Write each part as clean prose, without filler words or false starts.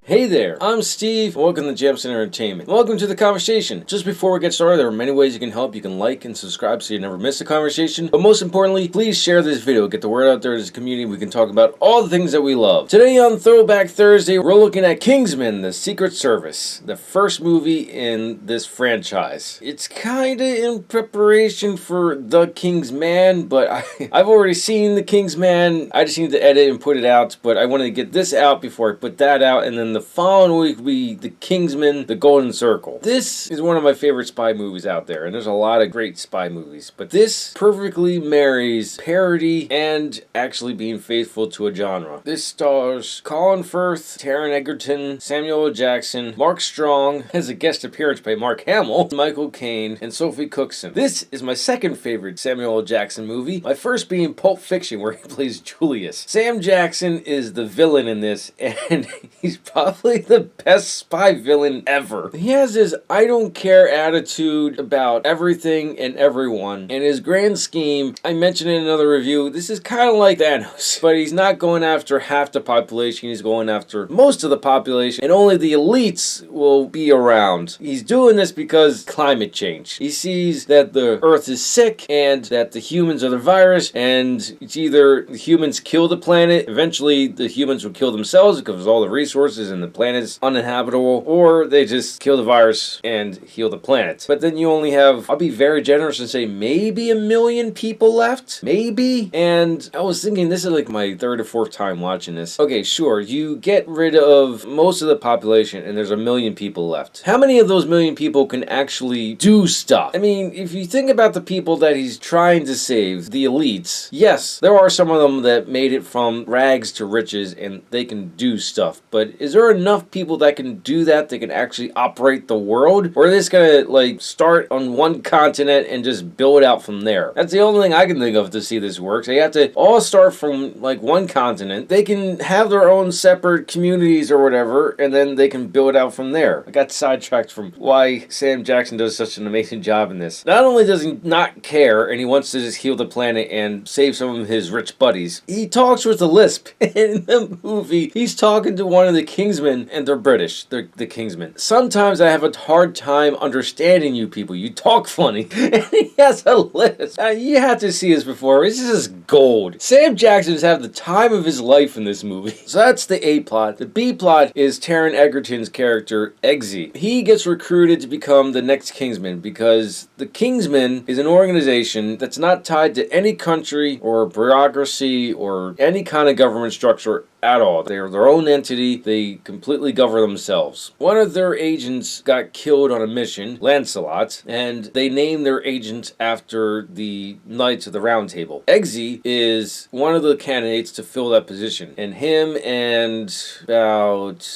Hey there, I'm Steve, and welcome to Jamsin Entertainment. Welcome to the conversation. Just before we get started, there are many ways you can help. You can like and subscribe so you never miss a conversation. But most importantly, please share this video. Get the word out there as a community. We can talk about all the things that we love. Today on Throwback Thursday, we're looking at Kingsman, the Secret Service, the first movie in this franchise. It's kinda in preparation for The Kingsman, but I've already seen The Kingsman. I just need to edit and put it out, but I wanted to get this out before I put that out, and then the following week will be The Kingsman, The Golden Circle. This is one of my favorite spy movies out there, and there's a lot of great spy movies, but this perfectly marries parody and actually being faithful to a genre. This stars Colin Firth, Taron Egerton, Samuel L. Jackson, Mark Strong, has a guest appearance by Mark Hamill, Michael Caine, and Sophie Cookson. This is my second favorite Samuel L. Jackson movie, my first being Pulp Fiction, where he plays Julius. Sam Jackson is the villain in this, and he's probably the best spy villain ever. He has this I don't care attitude about everything and everyone. And his grand scheme, I mentioned in another review, this is kind of like Thanos, but he's not going after half the population, he's going after most of the population, and only the elites will be around. He's doing this because climate change. He sees that the earth is sick and that the humans are the virus, and it's either the humans kill the planet, eventually the humans will kill themselves because all the resources and the planet's uninhabitable, or they just kill the virus and heal the planet. But then you only have, I'll be very generous and say maybe 1 million people left? Maybe? And I was thinking, this is like my third or fourth time watching this. Okay, sure, you get rid of most of the population and there's 1 million people left. How many of those 1 million people can actually do stuff? I mean, if you think about the people that he's trying to save, the elites, yes, there are some of them that made it from rags to riches and they can do stuff, but is there enough people that can do that can actually operate the world? Or are they just gonna like start on one continent and just build out from there? That's the only thing I can think of to see this work. They have to all start from like one continent. They can have their own separate communities or whatever, and then they can build out from there. I got sidetracked from why Sam Jackson does such an amazing job in this. Not only does he not care and he wants to just heal the planet and save some of his rich buddies, he talks with a lisp. In the movie, he's talking to one of the Kingsmen, and they're British. They're the Kingsmen. Sometimes I have a hard time understanding you people. You talk funny. And he has a lisp. Now, you have to see this before. This is gold. Sam Jackson's having the time of his life in this movie. So that's the A plot. The B plot is Taron Egerton's character, Eggsy. He gets recruited to become the next Kingsman because the Kingsman is an organization that's not tied to any country or bureaucracy or any kind of government structure at all. They're their own entity. They completely govern themselves. One of their agents got killed on a mission, Lancelot, and they named their agent after the Knights of the Round Table. Eggsy is one of the candidates to fill that position, and him and about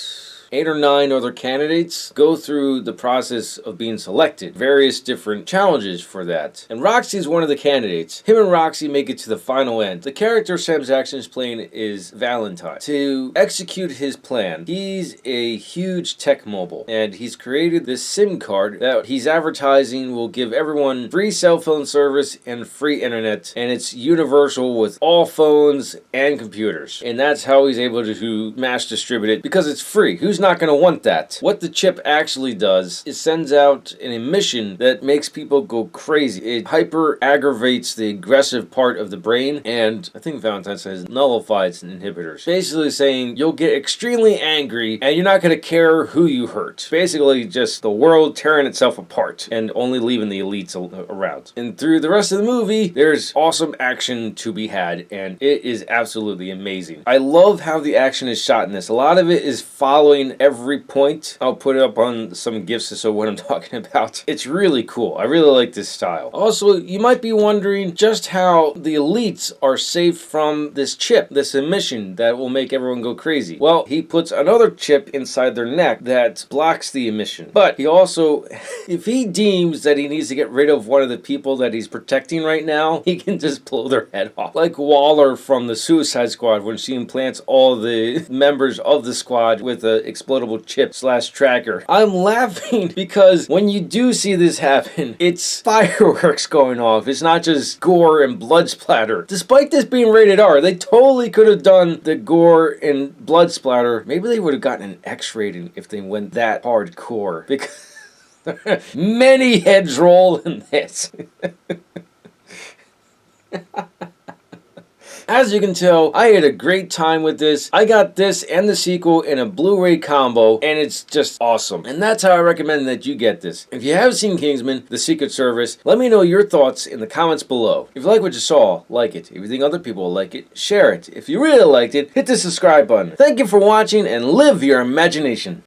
8 or 9 other candidates go through the process of being selected. Various different challenges for that. And Roxy is one of the candidates. Him and Roxy make it to the final end. The character Sam Jackson is playing is Valentine. To execute his plan, he's a huge tech mogul, and he's created this SIM card that he's advertising will give everyone free cell phone service and free internet, and it's universal with all phones and computers. And that's how he's able to mass distribute it, because it's free. Who's not going to want that? What the chip actually does is sends out an emission that makes people go crazy. It hyper aggravates the aggressive part of the brain, and I think Valentine says nullifies inhibitors. Basically saying you'll get extremely angry and you're not going to care who you hurt. Basically just the world tearing itself apart and only leaving the elites around. And through the rest of the movie, there's awesome action to be had, and it is absolutely amazing. I love how the action is shot in this. A lot of it is following every point. I'll put it up on some GIFs to show what I'm talking about. It's really cool. I really like this style. Also, you might be wondering just how the elites are safe from this chip, this emission that will make everyone go crazy. Well, he puts another chip inside their neck that blocks the emission. But he also, if he deems that he needs to get rid of one of the people that he's protecting right now, he can just blow their head off. Like Waller from the Suicide Squad when she implants all the members of the squad with a explodable chip slash tracker. I'm laughing because when you do see this happen, it's fireworks going off. It's not just gore and blood splatter. Despite this being rated R, they totally could have done the gore and blood splatter. Maybe they would have gotten an X rating if they went that hardcore. Because many heads roll in this. As you can tell, I had a great time with this. I got this and the sequel in a Blu-ray combo, and it's just awesome. And that's how I recommend that you get this. If you have seen Kingsman: The Secret Service, let me know your thoughts in the comments below. If you like what you saw, like it. If you think other people will like it, share it. If you really liked it, hit the subscribe button. Thank you for watching, and live your imagination.